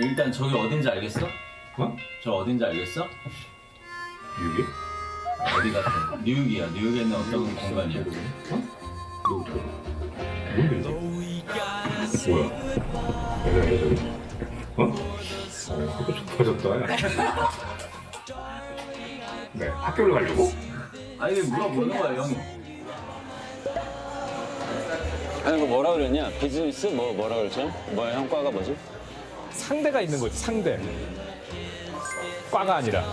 일단 저기 어딘지 알겠어? 어? 저 어딘지 알겠어? 뉴욕이? 어디 같아? 뉴욕이야. 뉴욕에 있는 어떤 공간이야? 어? 누구부터? 모르겠네. 뭐야? 여자. 어? 학교 좋아졌다. 네, 학교를 가려고? 아니 이게 물어보는 거야 형이. 아니 그 뭐라 그랬냐? 비즈니스? 뭐라 그랬죠? 뭐야 형 과가 뭐지? 상대가 있는 거지, 상대. 과가 아니라.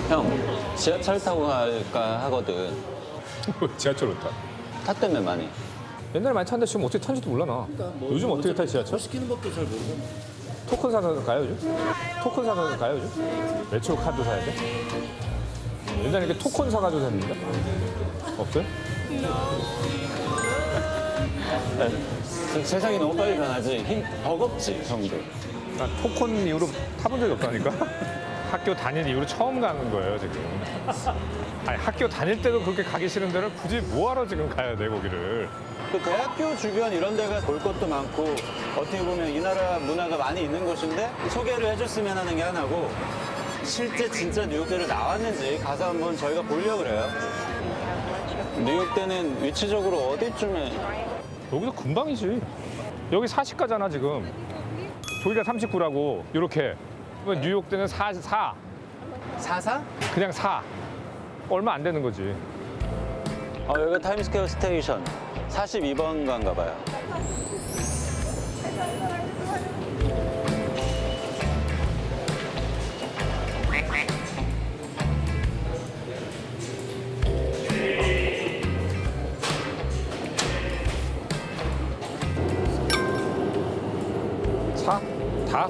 형 지하철 타고 갈까 하거든. 지하철 못 타. 탔다며 많이. 옛날에 많이 탔는데 지금 어떻게 탄지도 몰라 나. 요즘 어떻게 타 지하철? 시키는 법도 잘 모르고. 토큰 사서 가요 요즘? 토큰 사서 가요 요즘? 메트로 카드 사야 돼? 예전에 이렇게 토큰 사가지고 샀는데? 없어요? 세상이 너무 빨리 변하지. 힘 버겁지 형들. 나 토큰 이후로 타본 적이 없다니까? 학교 다닐 이후로 처음 가는 거예요 지금. 아니 학교 다닐 때도 그렇게 가기 싫은 데를 굳이 뭐하러 지금 가야 돼 거기를. 그 대학교 주변 이런 데가 볼 것도 많고 어떻게 보면 이 나라 문화가 많이 있는 곳인데 소개를 해줬으면 하는 게 하나고 실제 진짜 뉴욕대를 나왔는지 가서 한번 저희가 보려고 그래요. 뉴욕대는 위치적으로 어디쯤에? 여기서 금방이지. 여기 40가잖아 지금. 저기가 39라고 이렇게. 뉴욕 때는 4. 4사? 그냥 4. 얼마 안 되는 거지. 여기가 타임스퀘어 스테이션 42번가인가 봐요. 다?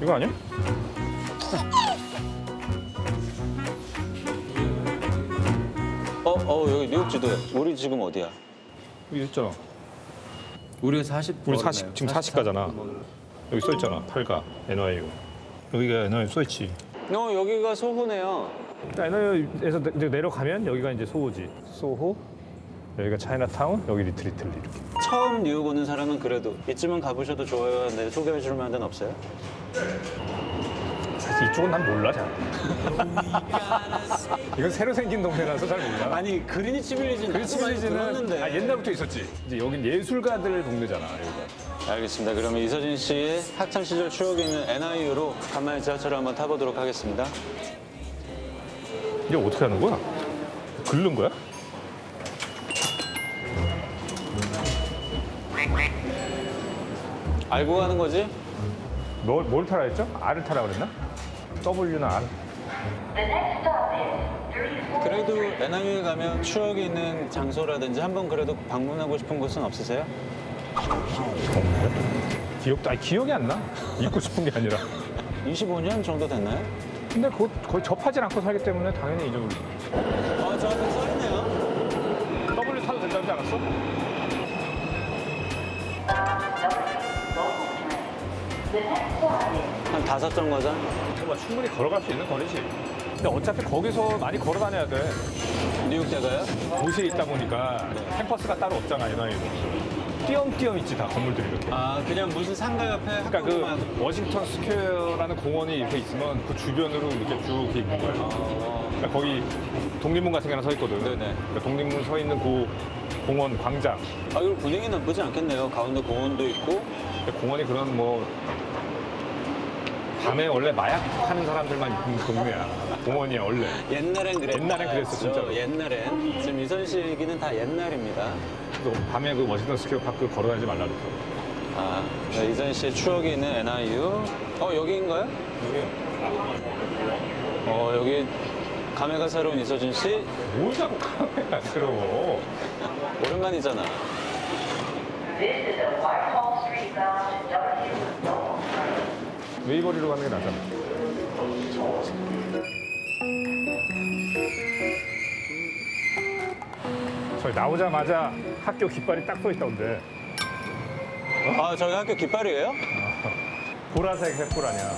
이거 아니야? 여기 뉴욕 지도야. 우리 지금 어디야? 여기 있잖아. 우리가 40. 우리 40 지금 40가잖아. 여기 써 있잖아. 8가 NYU. 여기가 NYU 써 있지. 여기가 소호네요. NYU에서 이제 내려가면 여기가 이제 소호지. 소호. 여기가 차이나타운. 여기 리트리틀 이렇게. 처음 뉴욕 오는 사람은 그래도 이쯤은 가보셔도 좋아요 하는데 소개해 줄 만한 데는 없어요? 사실 이쪽은 난 몰라 잘. 이건 새로 생긴 동네라서 잘 몰라. 아니 그리니치 빌리지는 그리치 빌리지는 들었는데. 옛날부터 있었지. 이제 여긴 예술가들 동네잖아. 여기가. 알겠습니다. 그러면 이서진 씨의 학창 시절 추억이 있는 NYU로 간만에 지하철을 한번 타보도록 하겠습니다. 이게 어떻게 하는 거야? 긁는 거야? 알고 가는 거지? 뭘 타라 했죠? R을 타라 그랬나? W나 R. 그래도 NYU에 가면 추억이 있는 장소라든지 한번 그래도 방문하고 싶은 곳은 없으세요? 기억이 안 나. 잊고 싶은 게 아니라. 25년 정도 됐나요? 근데 그거 거의 접하진 않고 살기 때문에 당연히 잊어버리지. 저 앞에 써있네요. W 타도 된다지 않았어? 한 5정거장? 충분히 걸어갈 수 있는 거리지. 근데 어차피 거기서 많이 걸어 다녀야 돼. 뉴욕대가요? 도시에 있다 보니까 캠퍼스가 따로 없잖아, NYU. 띄엄띄엄 있지, 다 건물들이 이렇게. 그냥 무슨 상가 옆에 그러니까 학교만. 그 워싱턴 스퀘어라는 공원이 이렇게 있으면 그 주변으로 이렇게 쭉 이렇게 있는 거야. 그러니까 거기 독립문 같은 게 하나 서 있거든. 네네. 그러니까 독립문 서 있는 그 공원, 광장. 이거 분위기 나쁘지 않겠네요. 가운데 공원도 있고. 근데 공원이 그런 뭐 밤에 원래 마약 하는 사람들만 있는 동네야. 공원이야 원래. 옛날엔 그랬죠. 옛날엔 그랬어, 진짜로. 옛날엔. 지금 이선 씨 얘기는 다 옛날입니다. 그래서 밤에 그 워싱턴 스퀘어 파크 걸어다니지 말라 그랬어. 네, 이선 씨의 추억이 있는 NYU. 여기인가요? 여기. 여기 감회가 새로운 이서진 씨. 뭘 자꾸 카메라 들어. 오랜만이잖아. 웨이버리로 가는 게 낫잖아. 저희 나오자마자 학교 깃발이 딱 서 있다 근데 아, 저기 학교 깃발이에요? 보라색 횃불 아니야.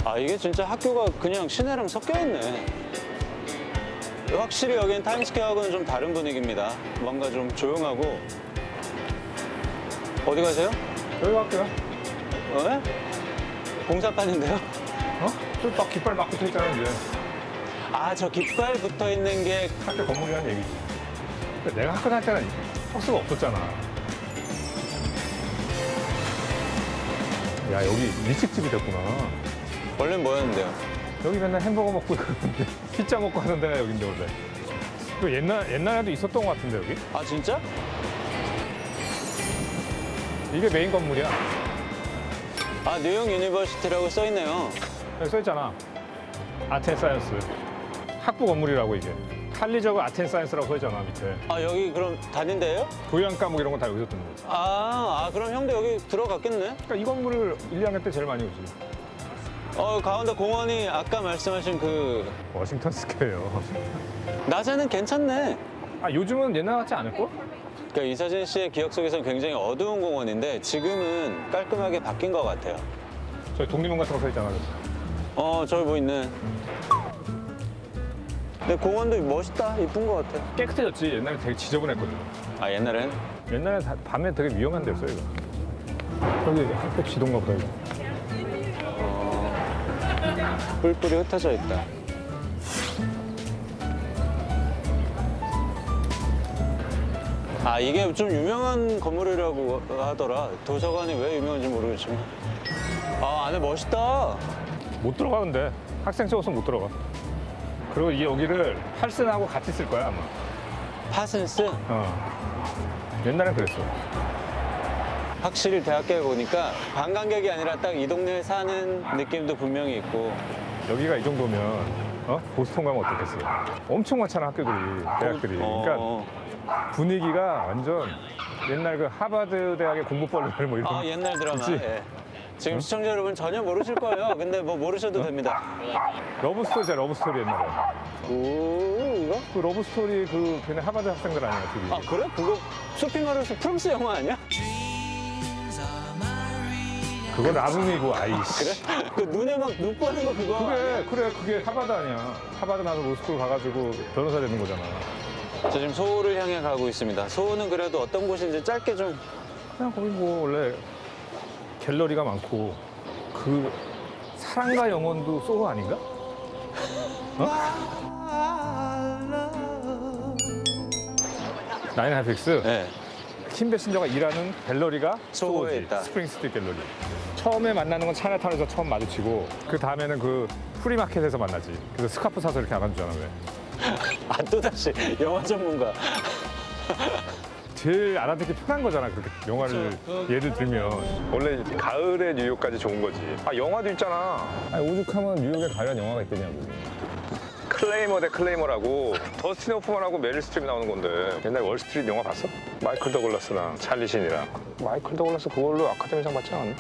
아, 이게 진짜 학교가 그냥 시내랑 섞여 있네. 확실히 여기는 타임스퀘어하고는 좀 다른 분위기입니다. 뭔가 좀 조용하고. 어디 가세요? 여기 학교야. 어? 공사판인데요? 어? 저기 딱 깃발 막 붙어 있잖아 이제. 아, 저 깃발 붙어 있는 게 학교 건물이라는 얘기지. 근데 내가 학교 다닐 때는 버스가 없었잖아. 야 여기 일식집이 됐구나. 원래는 뭐였는데요? 여기 맨날 햄버거 먹고 그러는데 피자 먹고 하는 데가 여긴데 원래. 그 옛날에도 있었던 것 같은데 여기? 아, 진짜? 이게 메인 건물이야. 아, 뉴욕 유니버시티라고 써 있네요. 여기 써있잖아. 아트 앤 사이언스. 학부 건물이라고 이게. 칼리저브 아트 앤 사이언스라고 써있잖아 밑에. 아, 여기 그럼 다닌 데예요? 교양 과목 이런 거 다 여기서 듣는 거지. 아, 그럼 형도 여기 들어갔겠네? 그러니까 이 건물을 1, 2학년 때 제일 많이 오지. 가운데 공원이 아까 말씀하신 그 워싱턴 스퀘어요. 낮에는 괜찮네. 아 요즘은 옛날 같지 않을걸? 그러니까 이서진 씨의 기억 속에서는 굉장히 어두운 공원인데 지금은 깔끔하게 바뀐 것 같아요. 저기 독립문 같은 거 써있잖아. 저기 뭐 있네. 근데 공원도 멋있다. 이쁜 것 같아. 깨끗해졌지. 옛날에 되게 지저분했거든. 아, 옛날엔? 옛날에 밤에 되게 위험한 데였어 이거. 저기 학교 지도인가 보다 이거. 뿔뿔이 흩어져 있다. 아, 이게 좀 유명한 건물이라고 하더라. 도서관이 왜 유명한지 모르겠지만. 아, 안에 멋있다. 못 들어가는데 학생 찍어서 못 들어가. 그리고 이 여기를 팔슨하고 같이 쓸 거야 아마. 파슨스? 옛날엔 그랬어. 확실히 대학교에 보니까 관광객이 아니라 딱 이 동네에 사는 느낌도 분명히 있고. 여기가 이 정도면 보스턴 가면 어떻겠어? 엄청 많잖아 학교들이, 대학들이. 그러니까 분위기가 완전 옛날 그 하버드 대학의 공부벌레들 뭐 이런. 아, 옛날 드라마. 그치? 예. 지금 시청자 여러분 전혀 모르실 거예요. 근데 뭐 모르셔도 됩니다. 러브스토리잖아, 러브스토리 옛날에. 오, 이거? 그 러브스토리 그 걔네 하버드 학생들 아니야, 둘이. 아, 그래? 그거 소피 마르소 프랑스 영화 아니야? 그건 라붐이고, 아이씨. 그래? 그 눈에 막 눈 뽀는 거 그거. 그래, 그게 하버드 아니야. 하버드 나서 로스쿨 가가지고 변호사 되는 거잖아. 저 지금 소호를 향해 가고 있습니다. 소호는 그래도 어떤 곳인지 짧게 좀. 그냥 거기 뭐 원래 갤러리가 많고 그 사랑과 영혼도 소호 아닌가? 나인 하픽스? 네. 킴 베신저가 일하는 갤러리가 소호에 소호지. 있다. 스프링 스트리트 갤러리. 처음에 만나는 건 차이나타운에서 처음 마주치고 그 다음에는 그 프리마켓에서 만나지. 그래서 스카프 사서 이렇게 안아주잖아 왜. 아, 또다시 영화 전문가. 제일 알아듣기 편한 거잖아 그렇게 영화를 예를 들면. 원래 가을에 뉴욕까지 좋은 거지. 아 영화도 있잖아. 아니 오죽하면 뉴욕에 가을에 영화가 있겠냐고. 클레이머 대 클레이머라고 더스틴 호프만하고 메릴 스트립이 나오는 건데 옛날 월스트리트 영화 봤어? 마이클 더글라스랑 찰리 신이랑. 마이클 더글라스 그걸로 아카데미상 받지 않았나?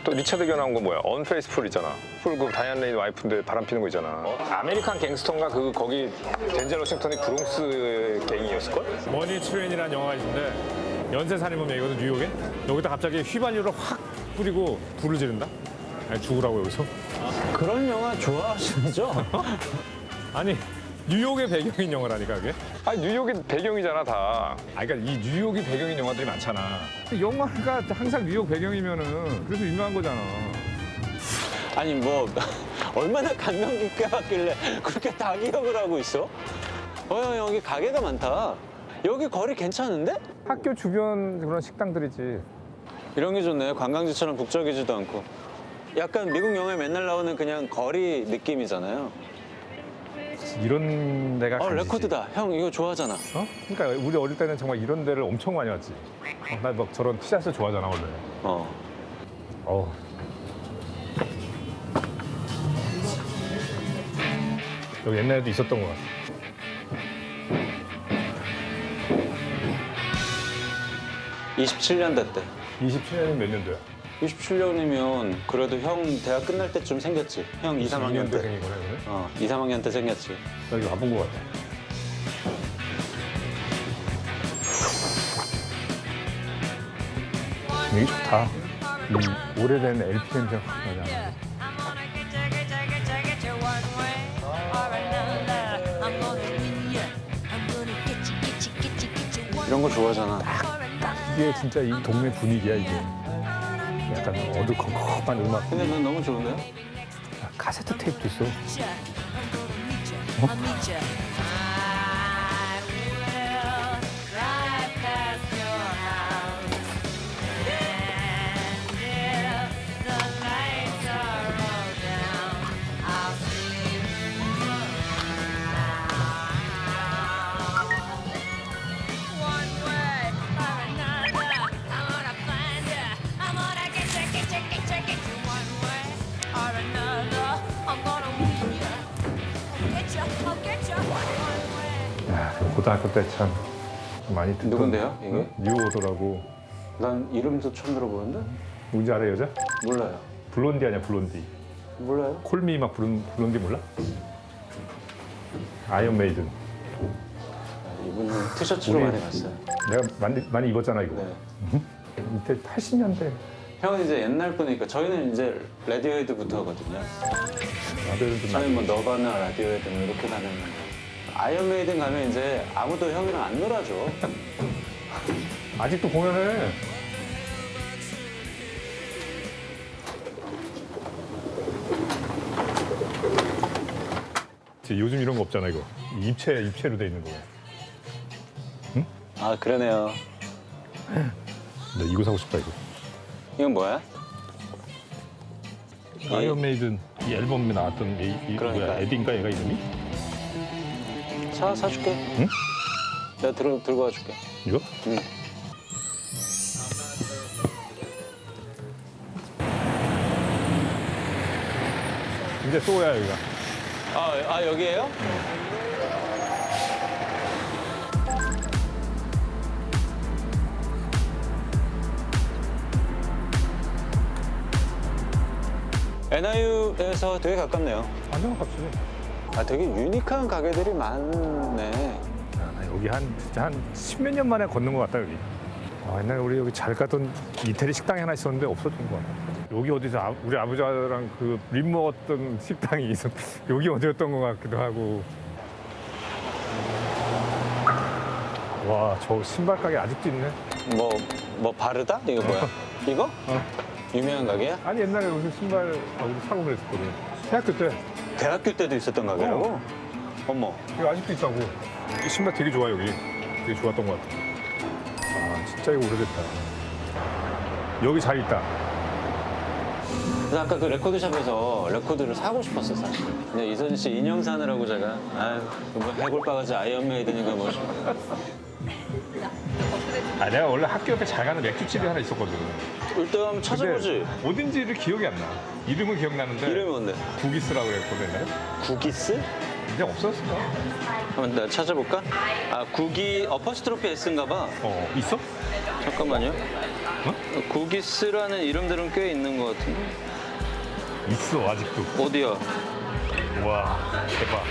또 리차드 겨 나온 거 뭐야? 언페이스풀 있잖아. 풀 그 다이안 레인 와이프인데 바람 피는 거 있잖아. 아메리칸 갱스터인가 그 거기 덴젤 워싱턴이 브롱스 갱이었을걸? 머니 트레인이라는 영화가 있는데 연쇄살인범 얘기거든 뉴욕에. 여기다 갑자기 휘발유를 확 뿌리고 불을 지른다? 아니 죽으라고 여기서? 그런 영화 좋아하시죠? 아니 뉴욕의 배경인 영화라니까 그게? 아니 뉴욕이 배경이잖아 다. 아 그러니까 이 뉴욕이 배경인 영화들이 많잖아. 영화가 항상 뉴욕 배경이면은 그래서 유명한 거잖아. 아니 뭐 얼마나 감명 깊게 봤길래 그렇게 다 기억을 하고 있어? 여기 가게가 많다. 여기 거리 괜찮은데? 학교 주변 그런 식당들이지. 이런 게 좋네. 관광지처럼 북적이지도 않고. 약간 미국 영화에 맨날 나오는 그냥 거리 느낌이잖아요. 이런 데가 간지지. 레코드다. 형 이거 좋아하잖아. 그러니까 우리 어릴 때는 정말 이런 데를 엄청 많이 왔지. 나 막 저런 티셔츠 좋아하잖아 원래. 여기 옛날에도 있었던 것 같아. 27년대 때. 27년은 몇 년도야? 97년이면 그래도 형 대학 끝날 때쯤 생겼지. 형 2, 3학년 때. 생이구나 이거는. 2, 3학년 때 생겼지. 나 이거 와본 것 같아. 분위기 좋다. 이 오래된 LP 냄새 확 나잖아. 이런 거 좋아하잖아. 이게 진짜 이 동네 분위기야 이게. 약간 어두컴컴한 음악. 근데 난 너무 좋은데요? 카세트 테이프도 있어. 야, 고등학교 때 참 많이 듣던. 누군데요, 이게? 뉴오더라고. 난 이름도 처음 들어보는데? 누군지 알아 여자? 몰라요. 블론디 아니야 블론디. 몰라요? 콜미 막 부른 블론디 몰라? 아이언 메이든. 이분은 티셔츠로 우리- 많이 봤어요. 내가 많이 입었잖아 이거. 네. 이때 80년대. 형은 이제 옛날 분이니까 저희는 이제 라디오헤드부터 하거든요. 아들도 저희는 뭐 너바나 라디오헤드 뭐 이렇게 다녔는데 아이언 메이든 가면 이제 아무도 형이랑 안 놀아줘. 아직도 공연해. 요즘 이런 거 없잖아 이거. 입체로 돼 있는 거. 아 그러네요. 나 이거 사고 싶다 이거. 이건 뭐야? 아이언 메이든 이 앨범에 나왔던 그러니까. 뭐야 에디인가 얘가 이름이? 사줄게. 응? 내가 들고 와줄게. 이거? 응. 이제 쏘야 여기가. 아 여기에요? NYU에서 되게 가깝네요. 완전 가깝지. 아 되게 유니크한 가게들이 많네. 나 여기 진짜 한 10몇 년 만에 걷는 것 같다 여기. 옛날에 우리 여기 잘 가던 이태리 식당이 하나 있었는데 없어진 것 같아. 여기 어디서 우리 아버지랑 그 립 먹었던 식당이 있었. 여기 어디였던 것 같기도 하고. 와, 저 신발 가게 아직도 있네. 뭐 바르다? 이거 뭐야? 이거? 유명한 가게야? 아니 옛날에 무슨 신발 우리 사고 그랬었거든. 대학교 때. 대학교 때도 있었던 가게라고? 어머. 이거 아직도 있다고. 이 신발 되게 좋아 여기. 되게 좋았던 것 같아. 진짜 이거 오래됐다. 여기 잘 있다. 그래서 아까 그 레코드샵에서 레코드를 사고 싶었어 사실. 근데 이서진 씨 인형 사느라고 제가 뭐 해골바가지 아이언 메이드니까 뭐. 내가 원래 학교 옆에 잘 가는 맥주집이 하나 있었거든. 일단 한번 찾아보지. 근데 어딘지를 기억이 안 나. 이름은 기억나는데. 이름이 뭔데? 구기스라고 그랬거든 옛날에. 구기스? 이제 없었을까? 한번 내가 찾아볼까? 구기 어퍼스트로피 S인가 봐. 있어? 잠깐만요. 구기스라는 이름들은 꽤 있는 것 같은데. 있어 아직도. 어디야? 와 대박.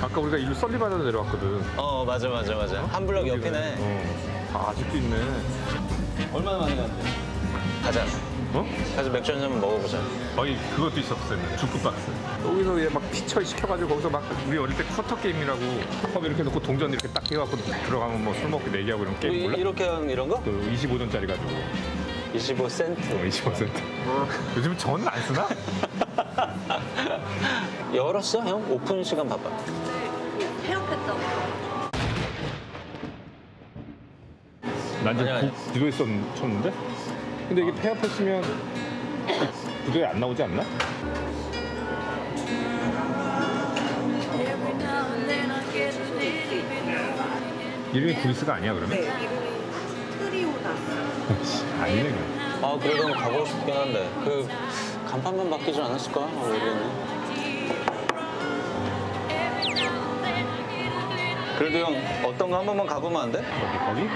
아까 우리가 일로 썰리바다로 내려왔거든. 맞아. 한 블럭 옆이네. 아직도 있네. 얼마나 많이 갔는데? 가자. 가서 맥주 한 잔만 먹어보자. 아니 그것도 있었어 옛날에. 주크박스. 여기서 얘 막 피처 시켜가지고 거기서 막 우리 어릴 때 쿼터 게임이라고 컵 이렇게 놓고 동전 이렇게 딱 해갖고 들어가면 뭐 술 먹고 내기하고 이런 게임 몰라? 이렇게 하는 이런 거? 그 25전짜리 가지고. 25센트. 25센트. 요즘 전 안 쓰나? 열었어, 형? 오픈 시간 봐봐. 폐업했다고. 난 아니, 지금 구도에 쳤는데? 근데 이게 폐업했으면 구도에 안 나오지 않나? 이름이 구이스가 아니야 그러면? 네, 이름이 트리오다. 아니네 그럼. 그래도 한번 가보고 싶긴 한데. 그 간판만 바뀌지 않았을까? 모르겠네. 그래도 형 어떤 거 한 번만 가보면 안 돼? 거기?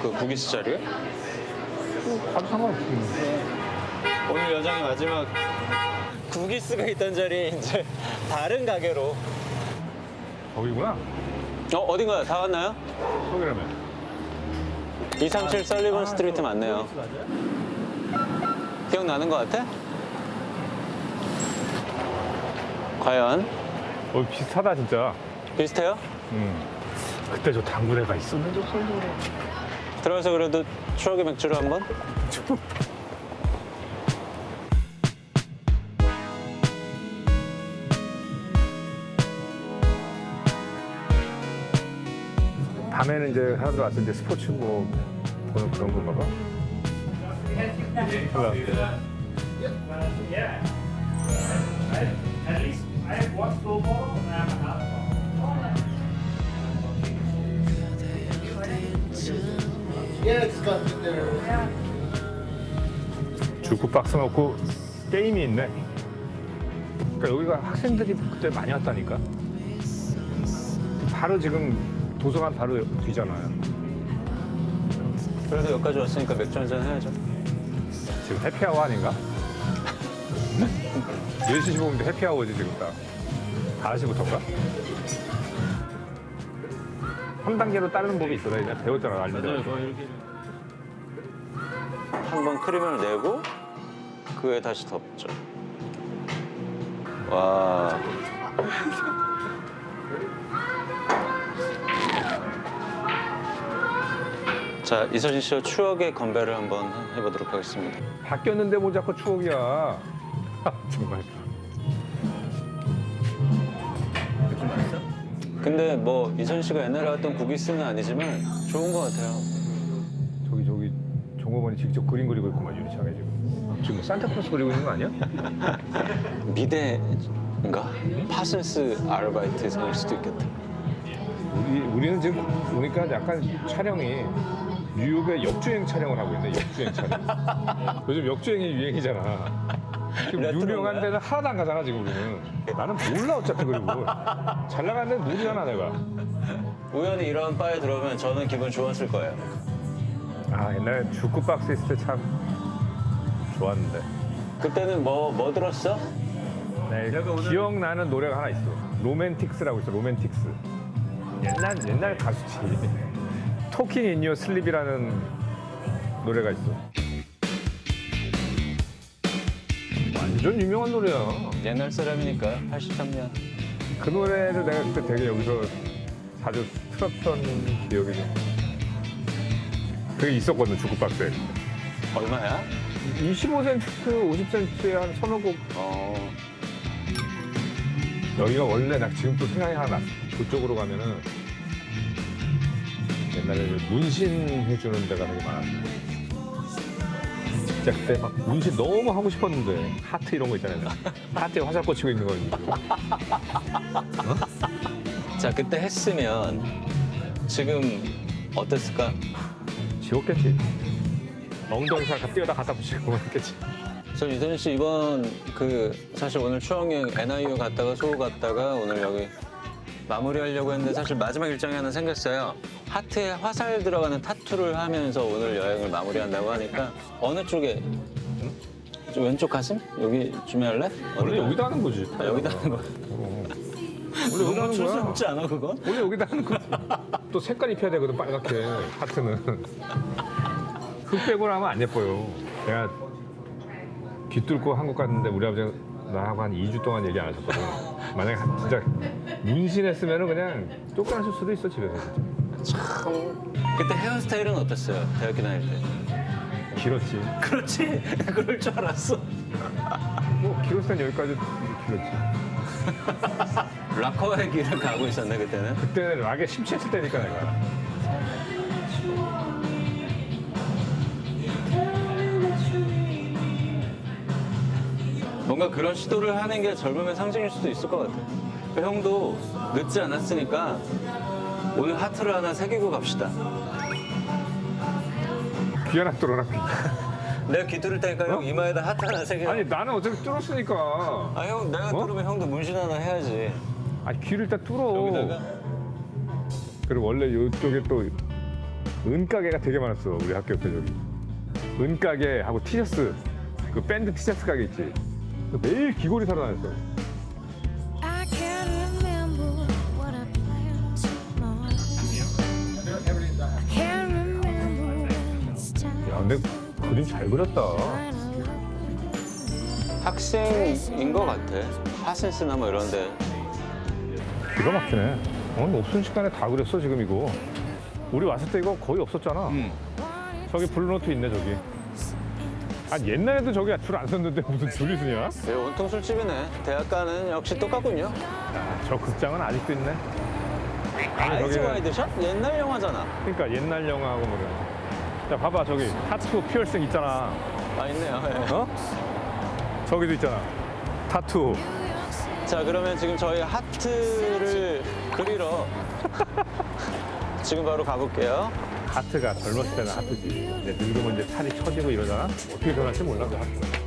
그 구기스 자리에? 아주 상관없지. 오늘 여정의 마지막 구기스가 있던 자리에 이제 다른 가게로. 거기구나. 어딘가요? 다 왔나요? 거기라면. 237 설리번 스트리트 맞네요. 기억나는 것 같아? 과연? 비슷하다 진짜. 비슷해요? 그때 저 당구대가 있었는데. 들어가서 그래도 추억의 맥주로 한번? 밤에는 이제 사람들 와서 이제 스포츠 뭐 보는 그런 건가 봐. 주쿠 박스 넣고 게임이 있네. 그러니까 여기가 학생들이 그때 많이 왔다니까. 바로 지금 도서관 바로 뒤잖아요. 그래도 여기까지 왔으니까 맥주 한잔 해야죠. 지금 해피아워 아닌가? 4시 15분인데 해피아워지 지금 딱. 5시부터인가? 3단계로 따르는 법이 있어. 나 이제 배웠잖아, 알려줘. 한번 크림을 내고 그 위에 다시 덮죠. 와. 자, 이서진 씨와 추억의 건배를 한번 해보도록 하겠습니다. 바뀌었는데 뭐 자꾸 추억이야. 정말. 맥주 맛있어? 근데 뭐 이서진 씨가 옛날에 왔던 구기스는 아니지만 좋은 것 같아요. 저기 종업원이 직접 그림 그리고 있구만 유리창에 지금. 지금 뭐 산타클로스 그리고 있는 거 아니야? 미대인가? 파슨스 아르바이트생일 수도 있겠다. 우리는 지금 보니까 약간 촬영이 뉴욕의 역주행 촬영을 하고 있네. 역주행 촬영. 요즘 역주행이 유행이잖아. 지금 레트로인가요? 유명한 데는 하나도 안 가잖아 지금 우리는. 나는 몰라 어차피 그리고 잘 나가는 데는 모르잖아 내가. 우연히 이런 바에 들어오면 저는 기분 좋았을 거예요. 아 옛날에 주쿠박스 있을 때 참 좋았는데. 그때는 뭐 들었어? 네, 기억나는 노래가 하나 있어. 로맨틱스라고 있어. 로맨틱스. 옛날 가수지. 토킹 인 유어 슬립이라는 노래가 있어. 완전 유명한 노래야. 옛날 사람이니까 83년. 그 노래를 내가 그때 되게 여기서 자주 틀었던 기억이 좀. 그게 있었거든 주쿠박스에. 얼마야? 25센트, 50센트에 한 1,000원. 여기가 원래 나 지금 또 생각이 하나 났어. 그쪽으로 가면은 옛날에 문신 해주는 데가 되게 많았어. 진짜 그때 막 문신 너무 하고 싶었는데 하트 이런 거 있잖아요. 하트에 화살 꽂히고 있는 거 있고. 자, 그때 했으면 지금 어땠을까? 지웠겠지. 엉덩이 살짝 뛰어다 갖다 붙이고 했겠지. 저 이서진 씨 이번 사실 오늘 추억여행 NYU 갔다가 소호 갔다가 오늘 여기 마무리하려고 했는데 사실 마지막 일정이 하나 생겼어요. 하트에 화살 들어가는 타투를 하면서 오늘 여행을 마무리한다고 하니까 어느 쪽에? 좀 왼쪽 가슴? 여기 준비할래? 원래 여기다 하는 거지. 여기다 하는 거야. 원래 여기다 하는 거야. 촌스럽지 않아 그건? 원래 여기다 하는 거지. 또 색깔 입혀야 되거든 빨갛게 하트는. 흙 빼고 나면 안 예뻐요. 내가 귀 뚫고 한국 갔는데 우리 아버지가 나하고 한 2주 동안 얘기 안 하셨거든. 만약에 진짜 문신했으면 그냥 쫓겨났을 수도 있어 집에서 진짜. 참. 그때 헤어스타일은 어땠어요? 대학교 다닐 때. 길었지. 그렇지. 그럴 줄 알았어. 뭐 길었을 땐 여기까지 길었지. 락커의 길을 가고 있었네 그때는. 그때는 락에 심취했을 때니까 내가. 뭔가 그런 시도를 하는 게 젊음의 상징일 수도 있을 것 같아. 그 형도 늦지 않았으니까 오늘 하트를 하나 새기고 갑시다. 귀 하나 뚫어라. 내가 귀 뚫을 테니까 형 이마에다 하트 하나 새겨. 아니 나는 어차피 뚫었으니까. 아, 형 내가 뚫으면 형도 문신 하나 해야지. 아니 귀를 다 뚫어. 여기다가? 그리고 원래 이쪽에 또 은가게가 되게 많았어 우리 학교 옆에 저기. 은가게하고 티셔츠 그 밴드 티셔츠 가게 있지. 그 매일 귀걸이 사러 다녔어. I can't remember what I planned tomorrow. I can't remember when it's time. 야, 근데 그림 잘 그렸다. 학생인 것 같아. 하센스나 뭐 이런데. 기가 막히네. 없은 시간에 다 그렸어 지금 이거. 우리 왔을 때 이거 거의 없었잖아. 저기 블루노트 있네 저기. 아 옛날에도 저기 줄 안 섰는데 무슨 줄이 서냐? 예, 온통 술집이네. 대학가는 역시 똑같군요. 저 극장은 아직도 있네. 아이즈 와이드샷? 옛날 영화잖아. 그러니까 옛날 영화하고 뭐 이런. 자 봐봐 저기 타투 피어싱 있잖아. 아, 있네요. 예. 어? 저기도 있잖아. 타투. 자, 그러면 지금 저희 하트를 그리러 지금 바로 가볼게요. 하트가 젊었을 때는 하트지. 이제 늙으면 이제 살이 처지고 이러잖아. 어떻게 변할지 몰라 그 하트.